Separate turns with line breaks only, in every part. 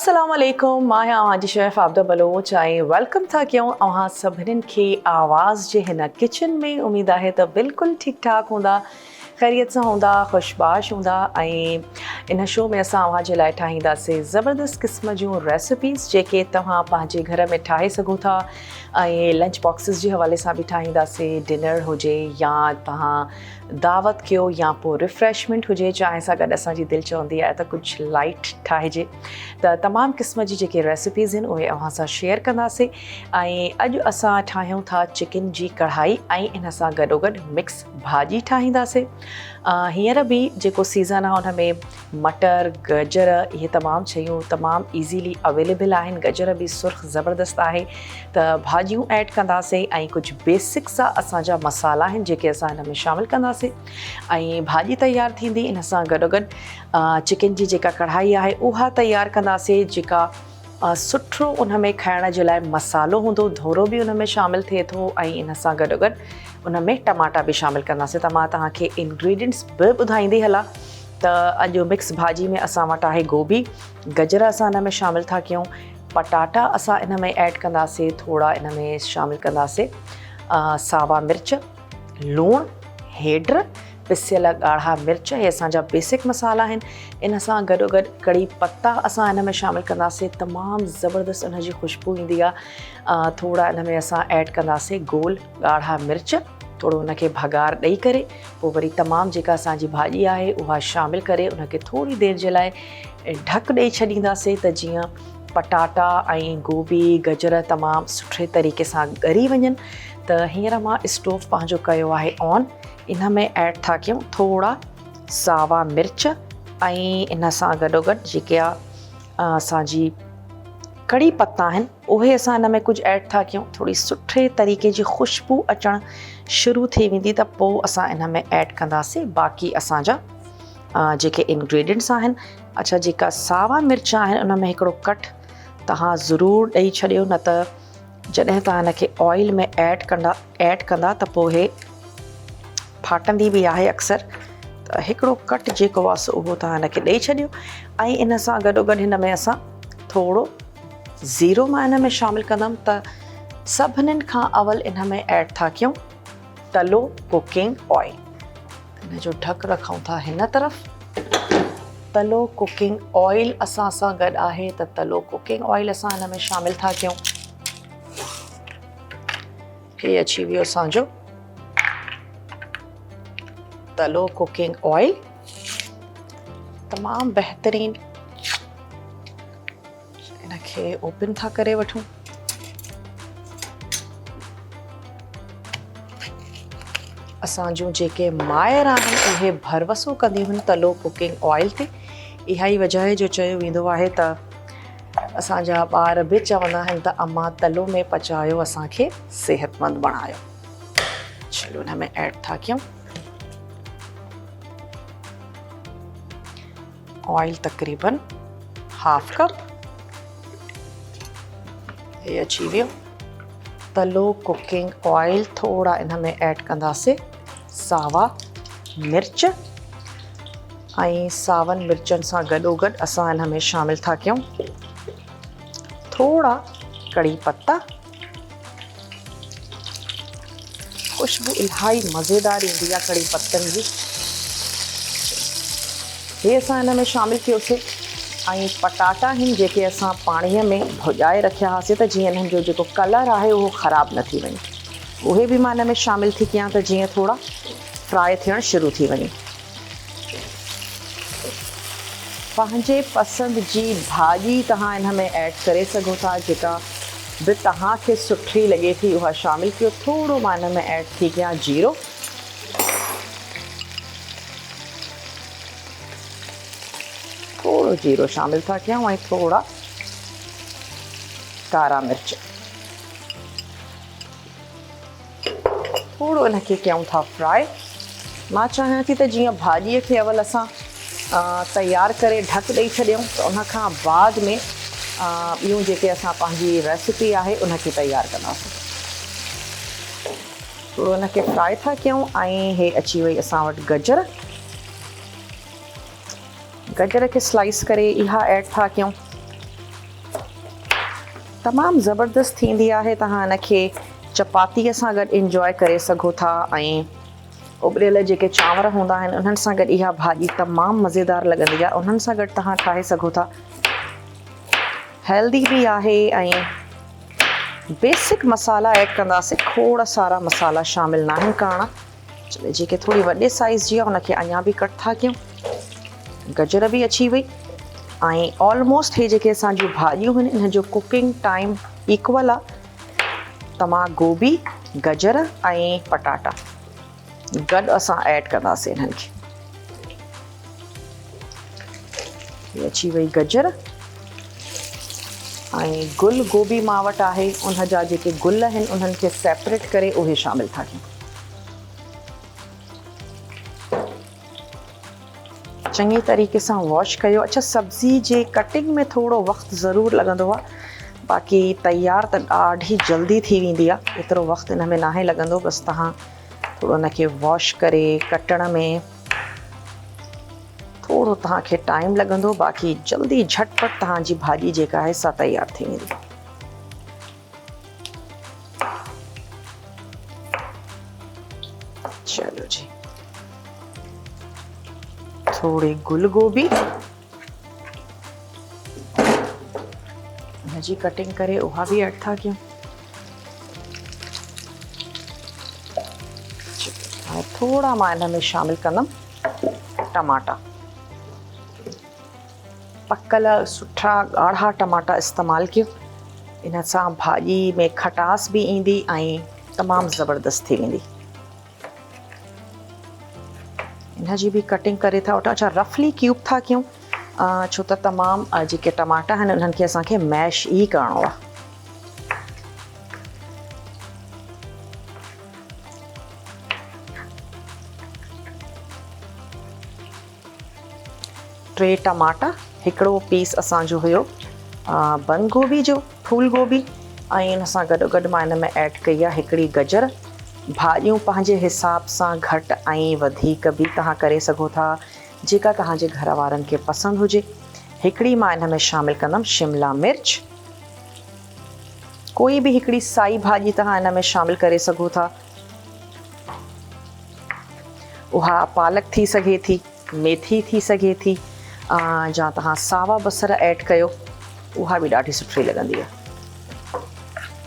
अस्सलाम वालेकुम मां आवाज़ शेफ़ आबदा बलोच ऐं वेलकम था कयूं अव्हां सभिनीनि खे आवाज़ जे हिन किचन में। उम्मीद आहे त बिल्कुलु ठीक ठाक हूंदा, ख़ैरियत सां हूंदा, ख़ुशबाश हूंदा। ऐं इन शो में असां अव्हां जे लाइ ठाहींदासीं ज़बरदस्त क़िस्म जूं रेसिपीज़ जेके तव्हां पंहिंजे घर में ठाहे सघो था ऐं लंच बॉक्सिस जे हवाले सां बि ठाहींदासीं। डिनर हुजे या तव्हां दावत कयो या पोइ रिफ्रेशमेंट हुजे, चांहि सां गॾु असांजी दिलि चवंदी आहे त कुझु लाइट ठाहिजे। त तमामु क़िस्म जी जेके रेसिपीज़ आहिनि उहे अव्हां सां शेयर कंदासीं। ऐं अॼु असां ठाहियूं था चिकन जी कढ़ाई ऐं इन सां गॾोगॾु मिक्स भाॼी ठाहींदासीं। हींअर बि जेको सीज़न आहे हुन में मटर, गजर, इहे तमामु शयूं तमामु ईज़ीली अवेलेबल आहिनि। गजर बि सुर्ख़ ज़बरदस्त आहे। त भाॼियूं ऐड कंदासीं ऐं कुझु बेसिक सा असांजा मसाला आहिनि जेके असां हिन में शामिलु कंदासीं ऐं भाॼी तयारु थींदी। इन सां गॾोगॾु चिकन जी जेका कढ़ाई आहे उहा तयारु कंदासीं, जेका सुठो उन में खाइण जे लाइ मसालो हूंदो। धोरो बि उन में शामिलु थिए थो ऐं इन सां गॾोगॾु उन में टमाटा बि शामिलु कंदासीं। त मां तव्हांखे इंग्रेडिएंट्स बि ॿुधाईंदी हलां। त अॼु मिक्स भाॼी में असां वटि आहे गोभी, गजर असां हिन में शामिलु था कयूं, पटाटा असां इन में ऐड कंदासीं, थोरा इन में शामिलु कंदासीं सावा मिर्च, लूणु, हेड्र, पिसियल ॻाढ़ा मिर्च, इहे असांजा बेसिक मसाला आहिनि। इन सां गॾोगॾु कड़ी पत्ता असां हिन में शामिलु कंदासीं, तमामु ज़बरदस्त उन जी ख़ुशबू ईंदी आहे। थोरा इन में असां ऐड कंदासीं गोल ॻाढ़ा मिर्च, थोरो उनखे भगार ॾेई करे पोइ वरी तमामु जेका असांजी भाॼी आहे उहा शामिलु करे उनखे थोरी देरि जे लाइ ढक ॾेई छॾींदासीं त जीअं पटाटा ऐं गोभी, गजर तमामु सुठे तरीक़े सां ॻरी वञनि। त हींअर मां स्टोव पंहिंजो कयो आहे ऑन। इन में ऐड था कयूं थोरा सावा मिर्च ऐं इन सां गॾोगॾु जेके असांजी कड़ी पत्ता आहिनि उहे असां हिन में कुझु ऐड था कयूं। थोरी सुठे तरीक़े जी ख़ुशबू अचणु शुरू थी वेंदी त पोइ असां इन में ऐड कंदासीं बाक़ी असांजा जेके इंग्रेडिएंट्स आहिनि। अच्छा, जेका सावा मिर्च आहिनि उन में हिकिड़ो कट तव्हां ज़रूरु ॾेई छॾियो, न त जॾहिं तव्हां हिनखे ऑयल में ऐड कंदा त पोइ हे फाटंदी बि आहे अक्सर। त हिकिड़ो कट जेको आहे उहो तव्हां हिनखे ॾेई छॾियो। ऐं इन सां गॾोगॾु हिन में असां थोरो ज़ीरो मां हिन में शामिलु कंदमि। त सभिनीनि खां अवल इन में ऐड था कयूं तलो कुकिंग ऑयल। इन जो ढक रखूं था हिन तरफ़। तलो कुकिंग ऑयल असां सां गॾु आहे त तलो कुकिंग ऑयल असां हिन में शामिलु था कयूं। हे अची वियो असांजो तलो कुकिंग ऑयल, तमामु बहितरीन। इनखे ओपन था करे वठूं। असां जूं जेके मायर आहिनि उहे भरवसो कंदियूं आहिनि तलो कुकिंग ऑयल ते। इहा ई वजह जो चयो वेंदो आहे त असांजा ॿार बि चवंदा आहिनि त अम्मा तलो में पचायो, असांखे सेहतमंद बणायो। चलो हिन में ऐड था कयूं ऑयल, तक़रीबन हाफ कप। हे अची वियो तलो कुकिंग ऑयल। थोरा इन में ऐड कंदासीं सावा मिर्च ऐं सावनि मिर्चनि सां गॾोगॾु असां हिन में शामिलु था कयूं थोरा कड़ी पत्ता। ख़ुशबू इलाही मज़ेदार ईंदी आहे कड़ी पत्तनि जी। हे असां हिन में शामिलु कयोसीं। ऐं पटाटा आहिनि जेके असां पाणीअ में भुॼाए रखिया हुआसीं त जीअं हिननि जो जेको कलर आहे उहो ख़राबु न थी वञे, उहे बि मां हिन में शामिलु थी कयां त जीअं थोरा फ्राई थियणु शुरू थी वञे। पंहिंजे पसंदि जी भाॼी तव्हां हिन में ऐड करे सघो था, जेका बि तव्हांखे सुठी लॻे थी उहा शामिलु कयो। थोरो मां हिन में ऐड थी कयां जीरो, थोरो जीरो शामिलु था कयूं ऐं थोरा कारा मिर्च। थोरो इनखे कयूं था फ्राई। मां चाहियां थी त जीअं भाॼीअ खे अवल असां तयारु करे ढक ॾेई छॾियूं त उनखां बाद में ॿियूं जेके असां पंहिंजी रेसिपी आहे उनखे तयारु कंदासीं। थोरो इनखे फ्राई था कयूं ऐं हे अची वई असां वटि गजर। गजर खे स्लाइस करे इहा ऐड था कयूं। तमामु ज़बरदस्त थींदी आहे। तव्हां हिनखे चपातीअ सां गॾु इंजॉय करे सघो था ऐं उबरियल जेके चांवर हूंदा आहिनि उन्हनि सां गॾु इहा भाॼी तमामु मज़ेदार लॻंदी आहे। उन्हनि सां गॾु तव्हां ठाहे सघो था। हेल्दी बि आहे ऐं बेसिक मसाला ऐड कंदासीं। खोड़ सारा मसाला शामिल न आहिनि करणा। चलो जेके थोरी वॾे साइज़ जी आहे उनखे अञा बि कट था कयूं। गजर बि अची वई ऐं ऑलमोस्ट हे जेके असांजूं भाॼियूं आहिनि हिन जो कुकिंग टाइम इक्वल आहे। तमामु गोभी, गजर ऐं पटाटा गॾु असां ऐड कंदासीं इन्हनि खे। ये अची वई गजर ऐं गुल गोभी मां वटि आहे। उन जा जेके गुल आहिनि उन्हनि खे सेपरेट करे उहे शामिल था कयूं। चङी तरीक़े सां वॉश कयो। अच्छा, सब्ज़ी जे कटिंग में थोरो वक़्तु ज़रूरु लॻंदो आहे, बाक़ी तयार त ॾाढी जल्दी थी वेंदी आहे। एतिरो वक़्तु हिन में नाहे लॻंदो। बसि तव्हां थोरो हुनखे वॉश करे कटण में थोरो तव्हांखे टाइम लॻंदो, बाक़ी जल्दी झटपट तव्हांजी भाॼी जेका आहे सा तयार थी वेंदी। चलो जी, थोड़ी गुल गोभी जी कटिंग करे उहा भी ऐड था कयूं। थोड़ा मां हिन में शामिल कंदमि टमाटा। पकल सुठा ॻाढ़ा टमाटा इस्तेमालु कयो। इन सां भाॼी में खटास भी ईंदी ऐं तमामु ज़बरदस्त थी वेंदी। इन जी भी कटिंग करे था वठूं। अच्छा, रफली क्यूब था कयूं छो त तमामु जेके टमाटा आहिनि उन्हनि खे असांखे मैश ई करणो आहे। टे टमाटा, हिकिड़ो पीस असांजो हुयो बंद गोभी जो, फूल गोभी ऐं इन सां गॾोगॾु मां हिन में ऐड कई आहे हिकिड़ी गजर। भाॼियूं पंहिंजे हिसाब सां घटि ऐं वधीक बि तव्हां करे सघो था, जेका तव्हांजे घर वारनि खे पसंदि हुजे। हिकिड़ी मां हिन में शामिल कंदमि शिमला मिर्च। कोई बि हिकिड़ी साई भाॼी तव्हां हिन में शामिल करे सघो था। उहा पालक थी सघे थी, मेथी थी सघे थी, या तव्हां सावा बसर ऐड कयो, उहा बि ॾाढी सुठी लॻंदी आहे।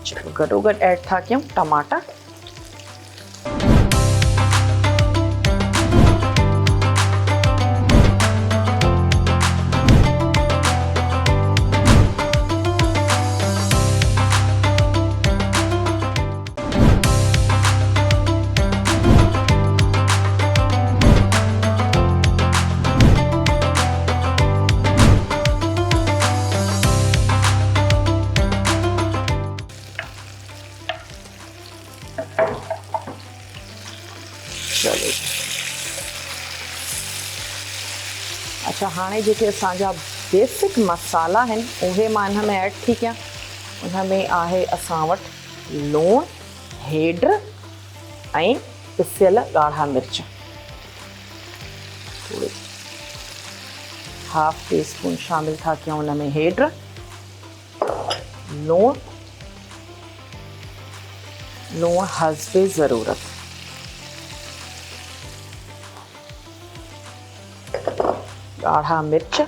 चलो गॾोगॾु ऐड था कयूं टमाटा। चलो, अच्छा हाणे जेके असांजा बेसिक मसाला आहिनि उहे मां हिन में ऐड थी कयां। उन में आहे असां वटि लूणु, हेड ऐं पिसियल ॻाढ़ा मिर्च। थोड़ी हाफ टी स्पून शामिल था कयूं उन में हेड, लूणु हस्बे ज़रूरत, ॻाढ़ा मिर्च,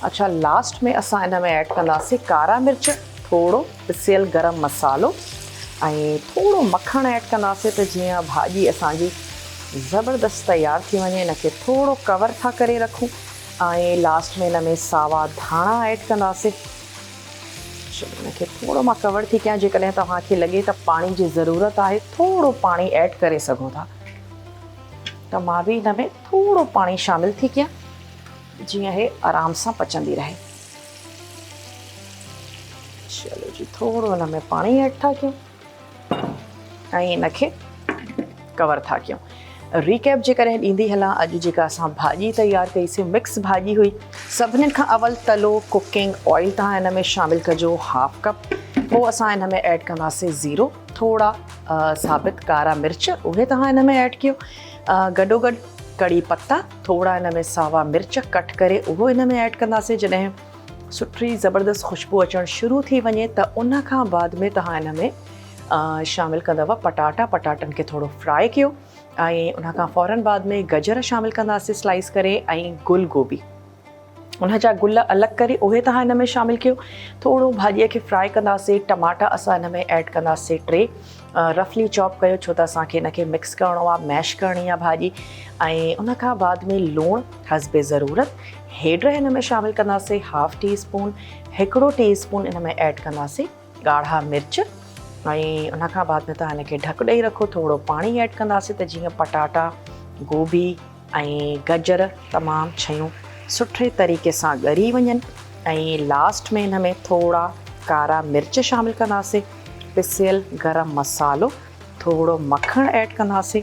अच्छा लास्ट में असां हिन में ऐड कंदासीं कारा मिर्च, थोड़ो पिसियल गरम मसालो ऐं थोड़ो मखण ऐड कंदासीं त जीअं भाॼी असांजी ज़बरदस्त तयार थी वञे। इनखे थोड़ो कवर था करे रखूं ऐं लास्ट में हिन में सावा धाणा ऐड कंदासीं। चलो इनखे थोड़ो मां कवर थी कयां। जेकॾहिं तव्हांखे लॻे त पाणी जी ज़रूरत आहे, थोड़ो पाणी ऐड करे सघो था, त मां बि हिन में थोड़ो पाणी शामिल थी कयां जीअं हे आराम सां पचंदी रहे। चलो जी, थोड़ो हिन में पाणी ऐड था कयूं ऐं इनखे कवर था कयूं। रिकैप जेकॾहिं ॾींदी हलां, अॼु जेका असां भाॼी तयारु कईसीं मिक्स भाॼी हुई। सभिनीनि खां अवल तलो कुकिंग ऑयल तव्हां हिन में शामिल कजो, हाफ कप। पोइ असां हिन में ऐड कंदासीं ज़ीरो, थोड़ा साबित कारा मिर्च उहे तव्हां हिन में ऐड कयो। गॾोगॾु कड़ी पत्ता, थोड़ा इन में सावा मिर्च कट करे उहो इन में ऐड कंदासीं। जॾहिं सुठी ज़बरदस्त ख़ुशबू अचणु शुरू थी वञे त उन खां बाद में तव्हां इन में शामिलु कंदव पटाटा। पटाटनि खे थोरो फ्राए कयो ऐं उन खां फ़ौरन बाद में गजर शामिलु कंदासीं स्लाइस करे ऐं गुल गोभी। उन जा गुल अलॻि करे उहे तव्हां हिन में शामिलु कयो। थोरो भाॼीअ खे फ्राए कंदासीं। टमाटा असां हिन में ऐड कंदासीं 3 रफली चॉप कयो, छो त असांखे हिनखे मिक्स करिणो आहे, मैश करणी आहे भाॼी। ऐं उन खां बाद में लूणु हस्बे ज़रूरत। हेड्र हिन में शामिलु कंदासीं 1/2 टीस्पून। 1 टीस्पून हिन में ऐड कंदासीं ॻाढ़ा मिर्च ऐं उन खां बाद में तव्हां हिनखे ढक ॾेई रखो। थोरो पाणी ऐड कंदासीं त जीअं पटाटा, गोभी ऐं गजर तमामु शयूं सुठे तरीक़े सां ॻरी वञनि। ऐं लास्ट में हिन में थोरा कारा मिर्च शामिलु कंदासीं, पिसियल गरम मसालो, थोरो मखणु ऐड कंदासीं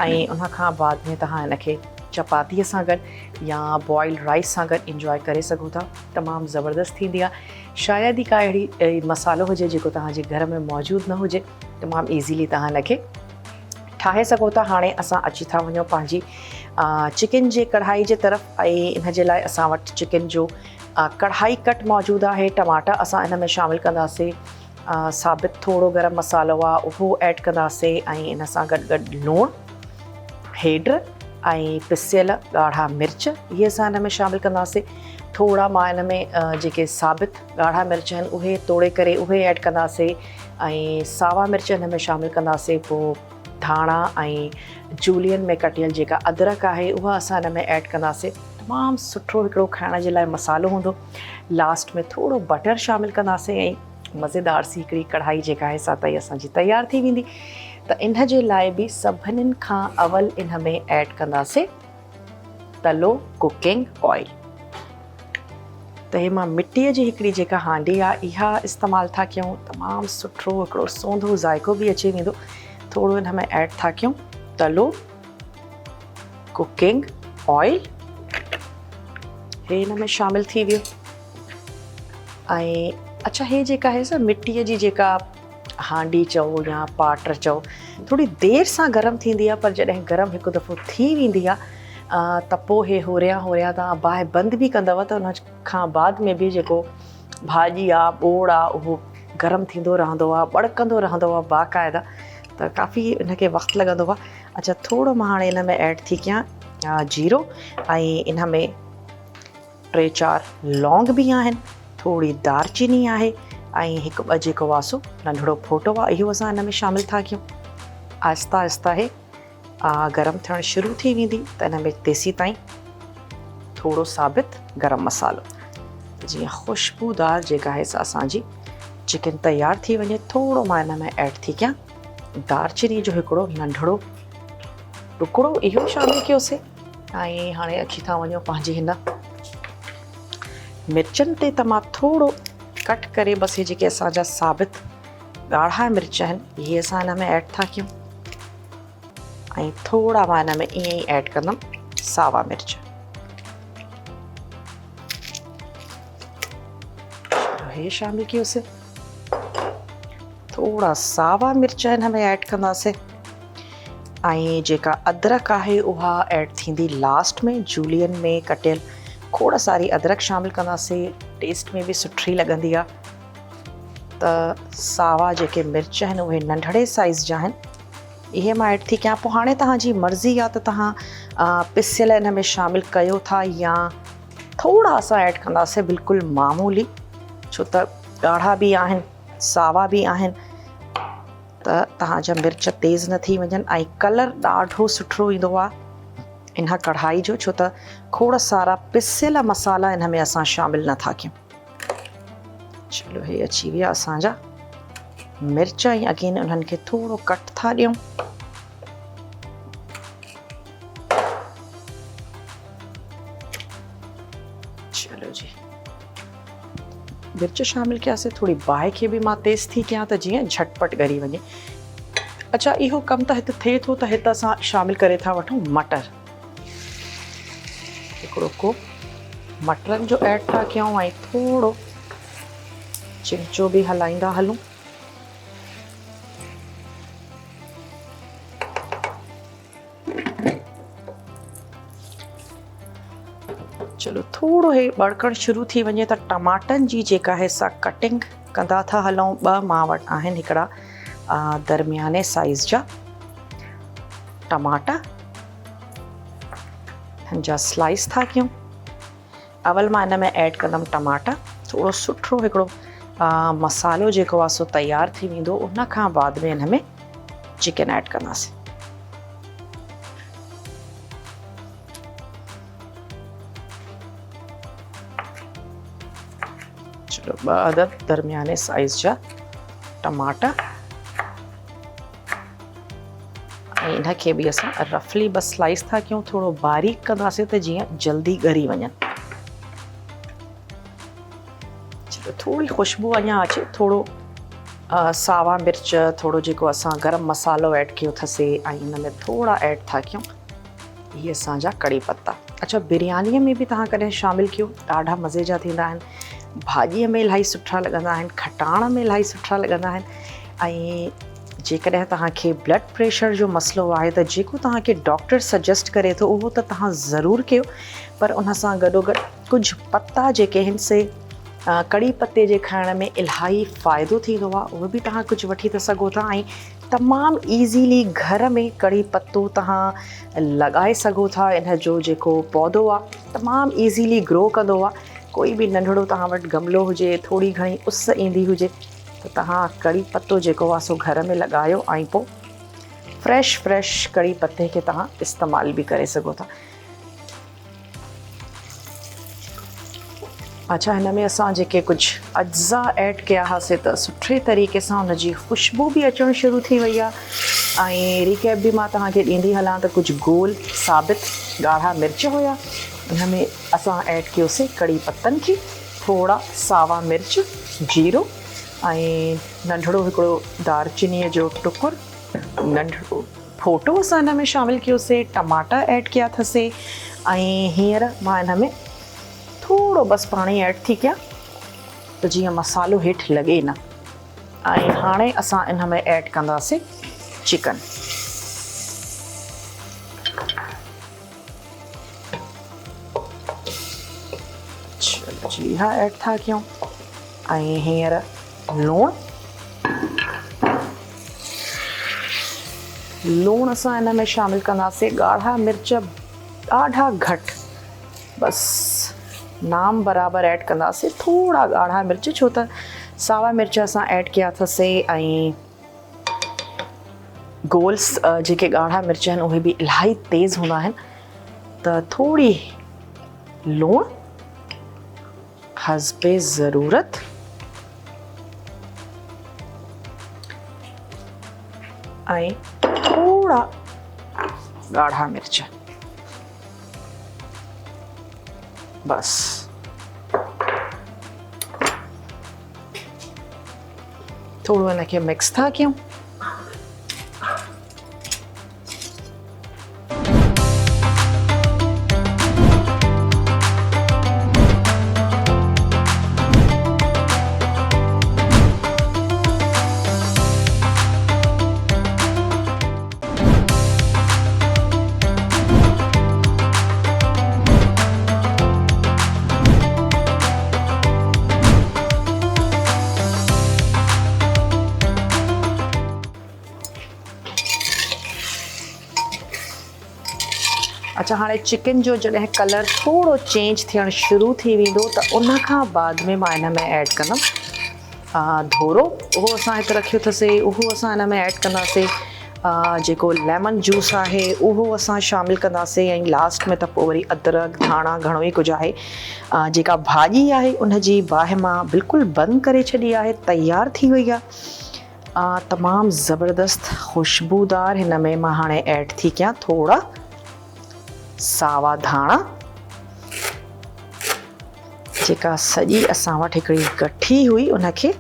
ऐं उन खां बाद में तव्हां हिनखे चपातीअ सां गॾु या बॉइल्ड राइस सां गॾु इंजॉय करे सघो था। तमामु ज़बरदस्त थींदी आहे। शायदि ई का अहिड़ी मसालो हुजे जेको तव्हांजे घर में मौजूदु न हुजे। तमामु ईज़ीली तव्हां हिनखे ठाहे सघो था। हाणे असां अची था वञूं पंहिंजी चिकन जे कढ़ाई जे तरफ़ ऐं इन जे लाइ असां वटि चिकन जो कढ़ाई कट मौजूदु आहे। टमाटा असां इन में शामिलु कंदासीं। साबित थोरो गरम मसालो आहे उहो ऐड कंदासीं ऐं इन सां गॾु गॾु लूणु, हेड्र ऐं पिसियल ॻाढ़ा मिर्च इहे असां हिन में शामिलु कंदासीं। थोरा मां हिन में जेके साबित ॻाढ़ा मिर्च आहिनि उहे तोड़े करे उहे ऐड कंदासीं ऐं सावा मिर्च हिन में शामिलु कंदासीं। पोइ धाणा ऐं जूलियन में कटियल जेका अदरक आहे उहा असां हिन में ऐड कंदासीं। तमामु सुठो हिकिड़ो खाइण जे लाइ मसालो हूंदो। लास्ट में थोरो बटर शामिलु कंदासीं ऐं मज़ेदार सी हिकिड़ी कढ़ाई जेका आहे सा तई असांजी तयारु थी वेंदी। त इन जे लाइ बि सभिनीनि खां अवल इन में ऐड कंदासीं तलो कुकिंग ऑयल। त हे मां मिटीअ जी हिकिड़ी जेका हांडी आहे इहा इस्तेमालु था कयूं। तमामु सुठो हिकिड़ो सौंधो ज़ाइको बि अची वेंदो। थोरो हिन में ऐड था कयूं तलो कुकिंग ऑयल, हे हिन में शामिलु थी वियो। ऐं अच्छा हे जेका आहे सा मिटीअ जी जेका हांडी चओ या पाटर चओ थोड़ी देरि सां गरम थींदी आहे, पर जॾहिं गरम हिकु दफ़ो थी वेंदी आहे त पोइ हे होरिया होरिया तव्हां बाहि बंदि बि कंदव त उन खां बाद में बि जेको भाॼी आहे, ॿोड़ आहे, उहो गरम थींदो रहंदो आहे, बड़कंदो रहंदो आहे बाक़ाइदा। त काफ़ी इनखे वक़्तु लॻंदो आहे। अच्छा थोरो मां हाणे इन में ऐड थी कयां जीरो ऐं इन में 3-4 लौंग बि आहिनि, थोरी दारचीनी आहे ऐं हिकु ॿ जेको वासो नंढिड़ो फोटो आहे इहो असां हिन में शामिलु था कयूं। आहिस्ता आहिस्ता हे गरम थियणु शुरू थी वेंदी त इन में तेसी ताईं थोरो साबित गरम मसालो जीअं ख़ुशबूदार जेका आहे सा असांजी चिकन तयारु थी वञे। थोरो मां हिन में ऐड थी कयां दारचीनी जो हिकिड़ो नंढिड़ो टुकड़ो इहो शामिलु कयोसीं। ऐं हाणे अची था वञूं पंहिंजी हिन मिर्चनि ते त मां थोरो कट करे बसि हे जेके असांजा साबित ॻाढ़ा मिर्च आहिनि इहे असां हिन में ऐड था कयूं ऐं थोरा मां हिन में ईअं ई ऐड कंदमि सावा मिर्च। हे शामिलु कयोसीं। थोरा सावा मिर्च हिन में ऐड कंदासीं ऐं जेका अदरक आहे उहा ऐड थींदी लास्ट में। जूलियन में कटियल खोड़ सारी अदरक शामिलु कंदासीं, टेस्ट में बि सुठी लॻंदी आहे। त सावा जेके मिर्च आहिनि उहे नंढड़े साइज़ जा आहिनि, इहे मां ऐड थी कयां। पोइ हाणे तव्हांजी मर्ज़ी आहे त तव्हां पिसियल हिन में शामिलु कयो था या थोरा असां ऐड कंदासीं बिल्कुलु मामूली, छो त ॻाढ़ा बि आहिनि सावा बि आहिनि त तव्हांजा मिर्च तेज़ न थी वञनि ऐं कलर ॾाढो सुठो ईंदो आहे इन कढ़ाई जो, छो त खोड़ सारा पिसियल मसाला इन में असां शामिलु नथा कयूं। चलो हे अची विया असांजा मिर्च ऐं अगेन उन्हनि खे थोरो कट था ॾियूं। चलो जी मिर्च शामिलु कयासीं। थोरी बाहि खे बि मां तेज़ थी कयां त जीअं झटपट ॻरी वञे। अच्छा इहो कमु त हिते थिए थो त हिते असां शामिलु करे था वठूं मटर। हिकिड़ो कोप मटरनि जो ऐड था कयूं ऐं थोरो चिमचो बि हलाईंदा हलूं। थोड़ो हे बड़कण शुरू थी वञे त टमाटनि जी जेका है सा कटिंग कंदा था हलूं। 2 मां वटि आहिनि हिकिड़ा दरमियाने साइज़ जा टमाटा, हिन जा स्लाइस था कयूं। अवल मां हिन में ऐड कंदमि टमाटा। थोड़ो सुठो हिकिड़ो मसालो जेको आहे सो तयारु थी वेंदो, उन खां बाद में हिन में चिकन ऐड कंदासीं। चलो 2 अदद दरमियाने साइज़ जा टमाटा ऐं इनखे बि असां रफली बस स्लाइस था कयूं, थोड़ो बारीक कंदासीं त जीअं जल्दी ॻरी वञनि। चलो थोड़ी खुशबू अञा अचे। थोड़ो सावा मिर्च, थोड़ो जेको असां गरम मसालो ऐड कयो अथसीं ऐं हिन में थोड़ा ऐड था कयूं इहे असांजा कड़ी पत्ता। अच्छा, बिरयानीअ में बि तव्हां कॾहिं शामिलु कयो, ॾाढा मज़े जा थींदा आहिनि। भाॼीअ में इलाही सुठा लॻंदा आहिनि, खटाण में इलाही सुठा लॻंदा आहिनि। ऐं जेकॾहिं तव्हांखे ब्लड प्रेशर जो मसइलो आहे त जेको तव्हांखे डॉक्टर सजेस्ट करे थो उहो त तव्हां ज़रूरु कयो, पर उन सां गॾोगॾु कुझु पत्ता जेके आहिनि से कड़ी पत्ते जे खाइण में इलाही फ़ाइदो थींदो आहे, उहे बि तव्हां कुझु वठी था सघो था। ऐं तमामु ईज़ीली घर में कड़ी पत्तो तव्हां लॻाए सघो था। इन जो जेको पौधो आहे तमामु ईज़ीली ग्रो कंदो आहे। कोई बि नंढड़ो तव्हां वटि गमलो हुजे, थोड़ी घणी उस ईंदी हुजे त तव्हां कड़ी पत्तो जेको आहे सो घर में लॻायो ऐं पोइ फ्रेश कड़ी पत्ते खे तव्हां इस्तेमालु बि करे सघो था। अच्छा, हिन में असां जेके कुझु अज्जा ऐड कया हुआसीं त सुठे तरीक़े सां हुनजी ख़ुशबू बि अचणु शुरू थी वई आहे। ऐं रिकैप बि मां तव्हांखे ॾींदी हलां त कुझु गोल साबित ॻाढ़ा मिर्च हुया, हिन में असां ऐड कयोसीं कड़ी पत्तनि खे, थोड़ा सावा मिर्च, जीरो ऐं नंढड़ो हिकिड़ो दालचीनीअ जो टुकुर, नंढड़ो फोटो असां हिन में शामिलु कयोसीं, टमाटा ऐड कया अथसीं। ऐं हींअर मां हिन में थोड़ो बसि पाणी ऐड थी कयां त जीअं मसालो हेठि लॻे न। ऐं हाणे असां इन में ऐड कंदासीं चिकन। चलो जी हा ऐड था कयूं। ऐं हींअर लूणु असां हिन में शामिलु कंदासीं। ॻाढ़ा मिर्च ॾाढा घटि, बसि नाम बराबरि ऐड कंदासीं। थोड़ा ॻाढ़ा मिर्च, छो त सावा मिर्च असां ऐड कया अथसीं ऐं गोल्स जेके ॻाढ़ा मिर्च आहिनि उहे बि इलाही तेज़ हूंदा आहिनि, त थोड़ी लूणु हस्बे ज़रूरत ऐं थोड़ा ॻाढ़ा मिर्च, बस थोड़ो इनखे मिक्स था कयूं। अच्छा, हाणे चिकन जो जॾहिं कलर थोड़ो चेंज थियणु शुरू थी वेंदो त उन खां बाद में मां हिन में ऐड कंदमि धोरो। उहो असां हिते रखियो अथसीं, उहो असां हिन में ऐड कंदासीं। जेको लेमन जूस आहे उहो असां शामिलु कंदासीं। ऐं लास्ट में त पोइ वरी अदरक, धाणा, घणो ई कुझु आहे। जेका भाॼी आहे उन जी बाहि मां बिल्कुलु बंदि करे छॾी आहे, तयारु थी वई आहे। तमामु ज़बरदस्त ख़ुशबूदार हिन में मां हाणे ऐड थी कयां थोड़ा सावा धाणा, जेका सॼी असां वटि हिकिड़ी गठी हुई उनखे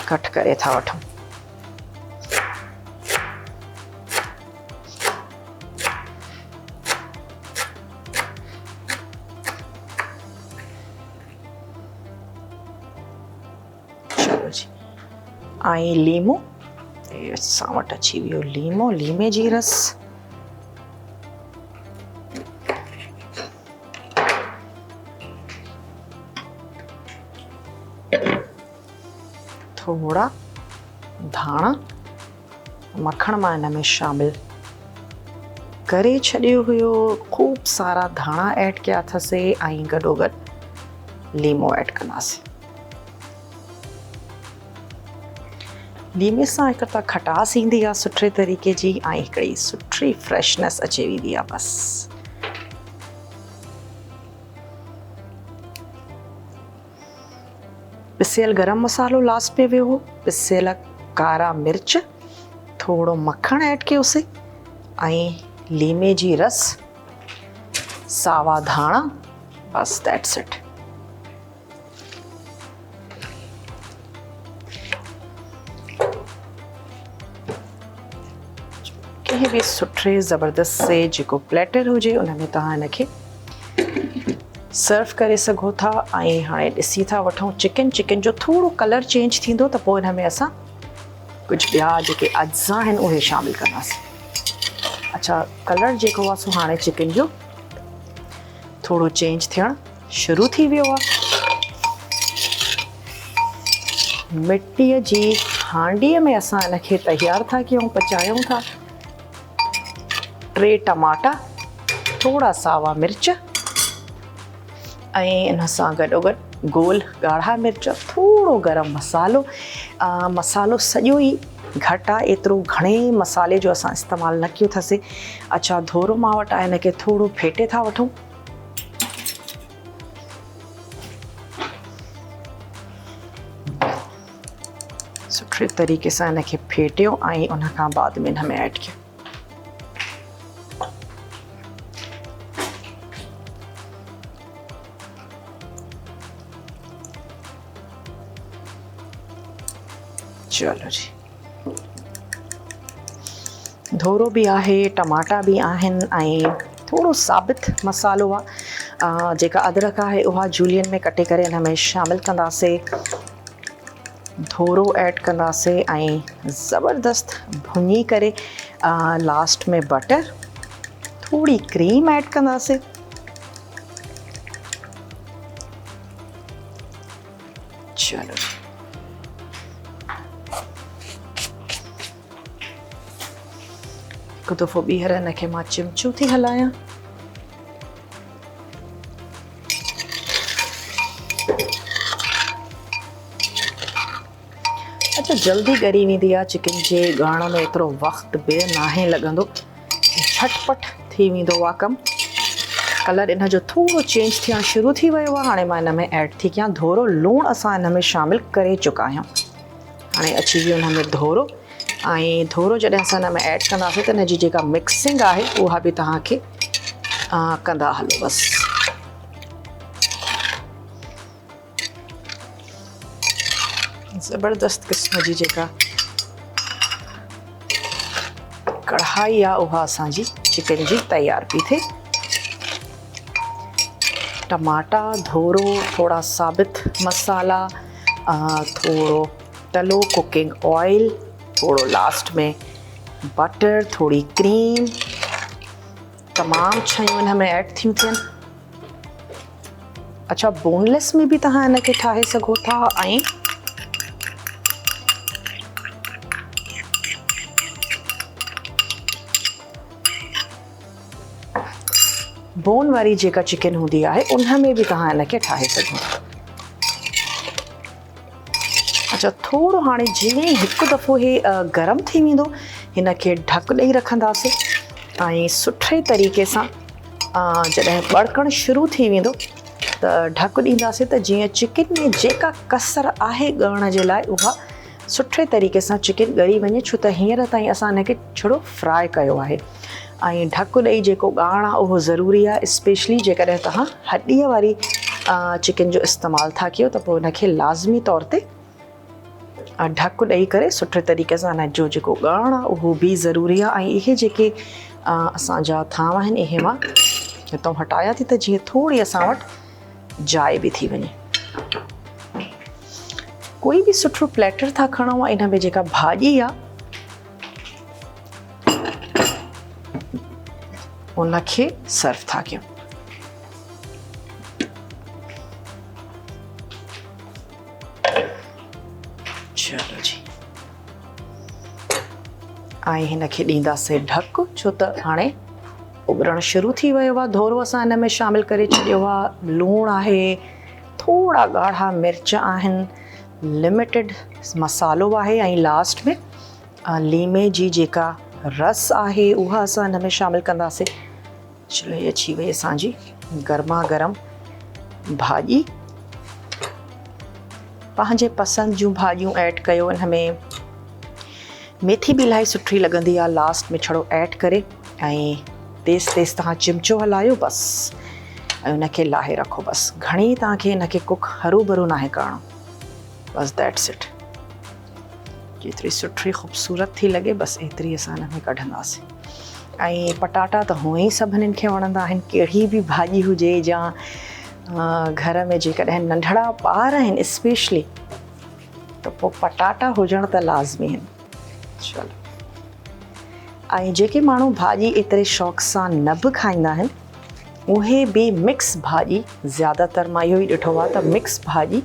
कट करे था वठूं। चलो जी, ऐं लीमो असां वटि अची वियो, लीमे जी रस। थोड़ा धाणा मखण मां हिन में शामिल करे छॾियो हुयो। खूब सारा धाणा ऐड कया अथसीं ऐं गॾोगॾु लीमो ऐड कंदासीं। लीमे सां हिकु त खटास ईंदी आहे सुठे तरीक़े जी ऐं हिकिड़ी सुठी फ्रेशनेस अची वेंदी आहे। बसि पिसियल गरम मसालो लास्ट में वियो हो, पिसियल कारा मिर्च, थोड़ो मखण ऐड कयोसीं ऐं लीमे जी रस, सावा धाणा, बस दैट्स इट। कंहिं बि सुठे ज़बरदस्त से जेको प्लेटर हुजे उन में तव्हां हिनखे सर्व करे सघो था। ऐं हाणे ॾिसी था वठूं चिकन जो थोड़ो कलर चेंज थींदो त पोइ हिन में असां कुझु ॿिया जेके अज्जा आहिनि उहे शामिल कंदासीं। अच्छा, कलर जेको आहे सो हाणे चिकन जो थोड़ो चेंज थियणु शुरू थी वियो आहे। मिटीअ जी हांडीअ में असां हिनखे तयारु था कयूं, पचायूं था। 3 टमाटा, थोड़ा सावा मिर्च ऐं इन सां गॾोगॾु गोल ॻाढ़ा मिर्च, थोड़ो गरम मसालो। मसालो सॼो ई घटि आहे, एतिरो घणे मसाले जो असां इस्तेमालु न कयो अथसीं। अच्छा, धोरो मां वटि आहे, हिनखे थोड़ो फेटे था वठूं। सुठे तरीक़े सां हिनखे फेटियो ऐं उन खां बाद में हिन में ऐड कयो। चलो जी, धोरो भी आहे, टमाटा भी आहिनि ऐं थोड़ो साबित मसालो आहे। जेका अदरक आहे उहा जूलियन में कटे करे हिन में शामिल कंदासीं। धोरो ऐड कंदासीं ऐं ज़बरदस्त भुञी करे लास्ट में बटर, थोड़ी क्रीम ऐड कंदासीं। चलो हिकु दफ़ो ॿीहर हिनखे मां चिमचो थी हलायां। अच्छा, जल्दी ॻरी वेंदी आहे चिकन जे ॻाइण में, एतिरो वक़्तु बि नाहे लॻंदो, झटपट थी वेंदो आहे कमु। कलर इन जो थोड़ो चेंज थियणु शुरू थी वियो आहे। हाणे मां हिन में ऐड थी कयां धोरो। लूणु असां हिन में शामिल करे चुका आहियूं। हाणे अची वियो हिन में धोरो ऐं धोरो जॾहिं असां हिन में ऐड कंदासीं त हिन जी जेका मिक्सिंग आहे उहा बि तव्हांखे कंदा हलो। बसि ज़बरदस्त क़िस्म जी जेका कढ़ाई आहे उहा असांजी चिकन जी तयार पई थिए। टमाटा, धोरो, थोड़ा साबित मसाला, थोड़ो तलो कुकिंग ऑयल, थोड़ो लास्ट में बटर, थोड़ी क्रीम, तमामु शयूं हिन में ऐड थियूं थियनि। अच्छा, बोनलेस में भी तव्हां हिनखे ठाहे सघो था ऐं बोन वारी जेका चिकन हूंदी आहे उन में भी तव्हां हिनखे ठाहे सघो था। अच्छा, थोड़ो हाणे जीअं ई हिकु दफ़ो हे गरम थी वेंदो, हिनखे ढक ॾेई रखंदासीं ऐं सुठे तरीक़े सां जॾहिं ॿड़कणु शुरू थी वेंदो त ढक ॾींदासीं त जीअं चिकन में जेका कसर आहे ॻरण जे लाइ उहा सुठे तरीक़े सां चिकन ॻरी वञे। छो त हींअर ताईं असां हिनखे छड़ो फ्राई कयो आहे ऐं ढक ॾेई जेको ॻाइणु आहे उहो ज़रूरी आहे। स्पेशली जेकॾहिं तव्हां हॾीअ वारी चिकन जो इस्तेमालु था कयो त पोइ हिनखे लाज़मी तौर ते ढक ॾेई करे सुठे तरीक़े सां हिन जो जेको ॻाइणु आहे उहो बि ज़रूरी आहे। ऐं इहे जेके असांजा थांव आहिनि इहे मां हितां हटायां थी त जीअं थोड़ी असां वटि जाइ बि थी वञे। कोई बि सुठो प्लेटर था खणूं, इन में जेका भाॼी आहे उनखे सर्व था कयूं। चलो जी, ऐं हिनखे ॾींदासीं ढक, छो त हाणे उबरणु शुरू थी वियो आहे। धोरो असां हिन में शामिलु करे छॾियो आहे, लूणु आहे, थोरा ॻाढ़ा मिर्च आहिनि, लिमिटेड मसालो आहे, ऐं लास्ट में लीमे जी जेका रस आहे उहा असां हिन में शामिलु कंदासीं। चलो, ये अची वई असांजी गर्मा गरम भाॼी। पंहिंजे पसंदि जूं भाॼियूं ऐड कयो हिन में। मेथी बि इलाही सुठी लॻंदी आहे लास्ट में छड़ो ऐड करे, ऐं तेज़ तव्हां चिमचो हलायो बसि, ऐं हुनखे लाहे रखो बसि। घणी तव्हांखे हिनखे कुक हरू भरू नाहे करणो, बसि दैट्स इट। जेतिरी सुठी ख़ूबसूरत थी लॻे बसि एतिरी असां हिन में कढंदासीं। ऐं पटाटा त हूअं ई सभिनीनि खे वणंदा आहिनि, कहिड़ी बि भाॼी हुजे, या घर में जेकॾहिं नंढड़ा ॿार आहिनि स्पेशली, त पोइ पटाटा हुजण त लाज़मी आहिनि। चलो, ऐं जेके माण्हू भाॼी एतिरे शौक़ सां न बि खाईंदा आहिनि, उहे बि मिक्स भाॼी, ज़्यादातर मां इहो ई ॾिठो आहे त मिक्स भाॼी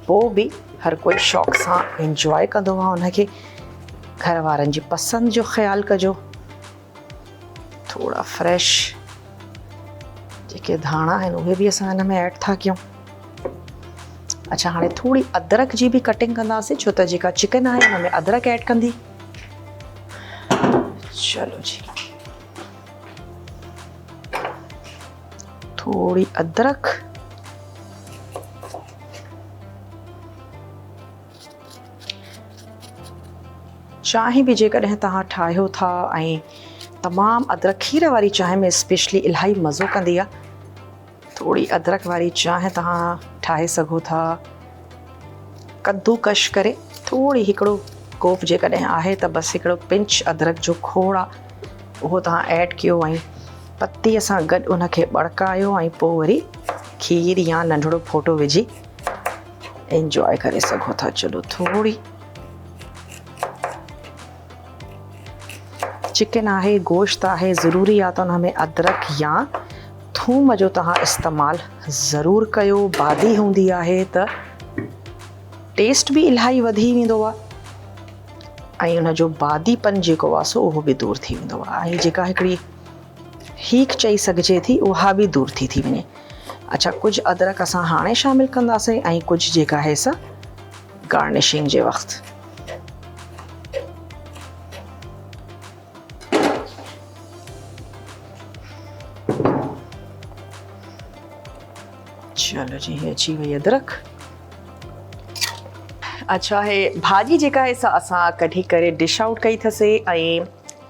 पोइ बि हर कोई शौक़ सां इंजॉय कंदो आहे उनखे। घर वारनि जी पसंदि जो ख़्यालु कजो। थोरा फ्रेश जेके धाणा आहिनि उहे बि असां हिन में ऐड था कयूं। अच्छा, हाणे थोरी अदरक जी बि कटिंग कंदासीं, छो त जेका चिकन आहे हुन में अदरक ऐड कंदी। चलो जी, थोड़ी अदरक, चांहि बि जेकॾहिं तव्हां ठाहियो था, ऐं तमामु अदरक खीर वारी चांहि में स्पेशली इलाही मज़ो कंदी आहे। थोरी अदरक वारी चांहि तव्हां ठाहे सघो था, कद्दूकश करे थोरी हिकिड़ो कोप जेकॾहिं आहे त बसि हिकिड़ो पिंच अदरक जो खोड़ आहे उहो तव्हां ऐड कयो, ऐं पत्तीअ सां गॾु उनखे ॿड़कायो, ऐं पोइ वरी खीर या नंढिड़ो फोटो विझी इंजॉय करे सघो था। चलो, थोरी चिकन आहे, गोश्त आहे, ज़रूरी आहे त हुन में अदरक या थूम जो तव्हां इस्तेमालु ज़रूरु कयो। बादी हूंदी आहे त टेस्ट बि इलाही वधी वेंदो आहे, ऐं उनजो बादीपन जेको आहे सो उहो बि दूरि थी वेंदो आहे, ऐं जेका हिकिड़ी हीक चई सघिजे थी उहा बि दूरि थी वञे। अच्छा, कुझु अदरक असां हाणे शामिलु कंदासीं, ऐं कुझु जेका आहे सा गार्निशिंग जे वक़्तु। चलो जी, हे अची वई अदरक। अच्छा, हे भाॼी जेका आहे सा असां कढी करे डिश आउट कई अथसीं, ऐं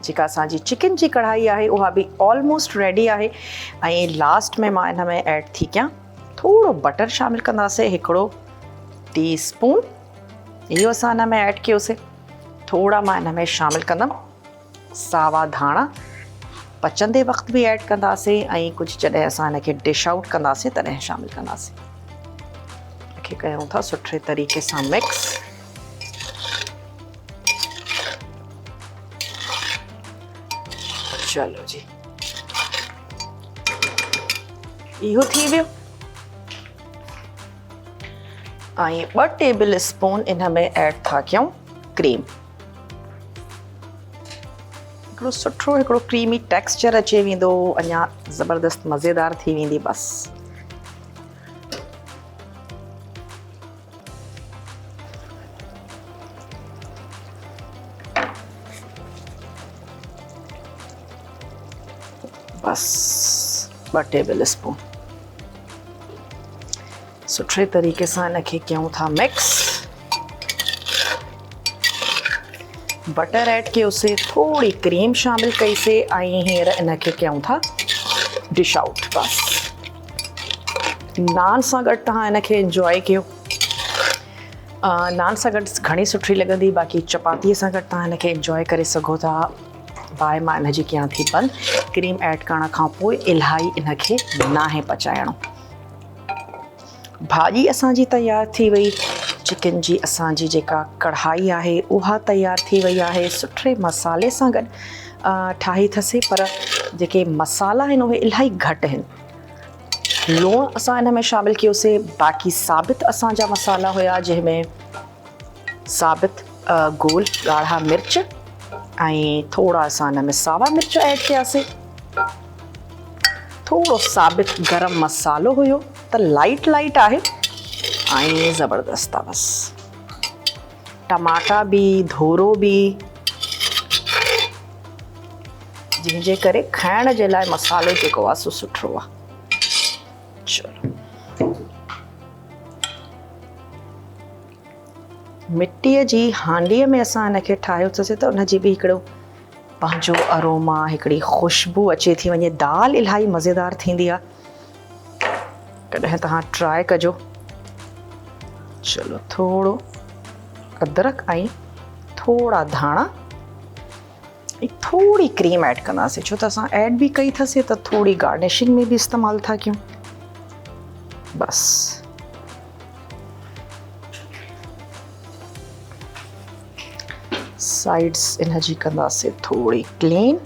जेका असांजी चिकन जी कढ़ाई आहे उहा बि ऑलमोस्ट रेडी आहे। ऐं लास्ट में मां हिन में ऐड थी कयां थोरो बटर शामिलु कंदासीं, हिकिड़ो टीस्पून इहो असां हिन में ऐड कयोसीं। थोरा मां हिन में शामिलु कंदमि सावा धाणा, पचंदे वक़्तु बि ऐड कंदासीं, ऐं कुझु जॾहिं असां हिनखे डिश आउट कंदासीं तॾहिं शामिलु कंदासीं। हिनखे कयूं था सुठे तरीक़े सां मिक्स। चलो जी, इहो थी वियो। ऐं 2 टेबल स्पून इन में ऐड था कयूं क्रीम। हिकिड़ो सुठो हिकिड़ो क्रीमी टेक्सचर अची वेंदो, अञा ज़बरदस्त मज़ेदार थी वेंदी। बसि बस 2 टेबल स्पून सुठे तरीक़े सां इनखे कयूं था मिक्स। बटर ऐड कयोसीं, थोड़ी क्रीम शामिलु कईसीं, ऐं हींअर इनखे कयूं था डिश आउट। बसि नान सां गॾु तव्हां इनखे इंजॉय कयो। नान सां गॾु घणी सुठी लॻंदी, बाक़ी चपातीअ सां गॾु तव्हां हिनखे इंजॉय करे सघो था। बाए मां इनजी कयां थी बंदि। क्रीम ऐड करण खां पोइ इलाही इनखे नाहे पचाइणो। भाॼी असांजी तयारु थी वई, चिकन जी असांजी जेका कढ़ाई आहे उहा तयारु थी वई आहे। सुठे मसाले सां गॾु ठाही अथसीं, पर जेके मसाला आहिनि उहे इलाही घटि आहिनि। लूणु असां हिन में शामिलु कयोसीं, बाक़ी साबित असांजा मसाला हुया जंहिंमें साबित गोल ॻाढ़ा मिर्च ऐं थोरा असां हिन में सावा मिर्च ऐड कयासीं। थोरो साबित गरम मसालो हुयो त लाइट आहे ऐं ज़बरदस्त आहे बसि। टमाटा बि धोरो बि, जंहिंजे करे खाइण जे लाइ मसालो जेको आहे सो सुठो आहे। चलो, मिटीअ जी हांडीअ में असां हिनखे ठाहियोसीं त उनजी बि हिकिड़ो पंहिंजो अरोमा, हिकिड़ी ख़ुशबू अचे थी वञे। दाल इलाही मज़ेदार थींदी आहे, कॾहिं तव्हां ट्राए कजो। चलो, थोरो अदरक ऐं थोरा धाणा ऐं थोरी क्रीम ऐड कंदासीं, छो त असां ऐड बि कई अथसीं त थोरी गार्निशिंग में बि इस्तेमालु था कयूं। बसि साइड्स इन जी कंदासीं थोड़ी क्लीन।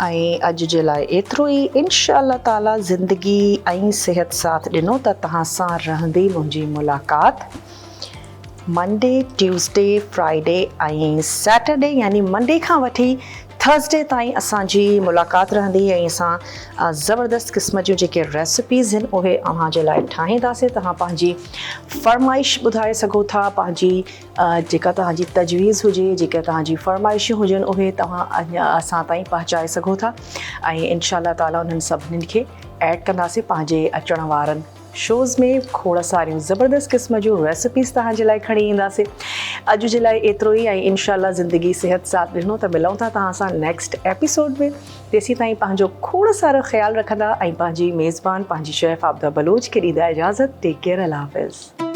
ऐं अॼु जे लाइ एतिरो ई। इंशाअल्लाह ताला ज़िंदगी ऐं सिहत साथ ॾिनो त तव्हां सां रहंदी मुंहिंजी मुलाक़ात मंडे, ट्यूसडे, फ्राइडे ऐं सैटरडे, यानी मंडे खां वठी थर्सडे ताईं असांजी मुलाक़ात रहंदी ऐं असां ज़बरदस्त क़िस्म जूं जेके रेसिपीज़ आहिनि उहे अव्हां जे लाइ ठाहींदासीं। तव्हां पंहिंजी फरमाइश ॿुधाए सघो था, पंहिंजी जेका तव्हांजी तजवीज़ हुजे, जेका तव्हांजी फरमाइशूं हुजनि उहे तव्हां असां ताईं पहुचाए सघो था ऐं इंशाअल्लाह ताला उन्हनि सभिनीनि खे ऐड कंदासीं पंहिंजे अचण वारनि शोज़ में। खोड़ सारियूं ज़बरदस्त क़िस्म जूं रेसिपीज़ तव्हांजे लाइ खणी ईंदासीं। अॼु जे लाइ एतिरो ई ऐं इंशाअल्लाह ज़िंदगी सिहत साथ ॾिनो त मिलूं था तव्हां सां नेक्स्ट एपिसोड में। तेसीं ताईं पंहिंजो खोड़ सारो ख़्यालु रखंदा ऐं पंहिंजी मेज़बान, पंहिंजी शेफ़ आबिदा बलोच खे ॾींदा इजाज़त। टेक केयर, अल्लाह हाफ़िज़।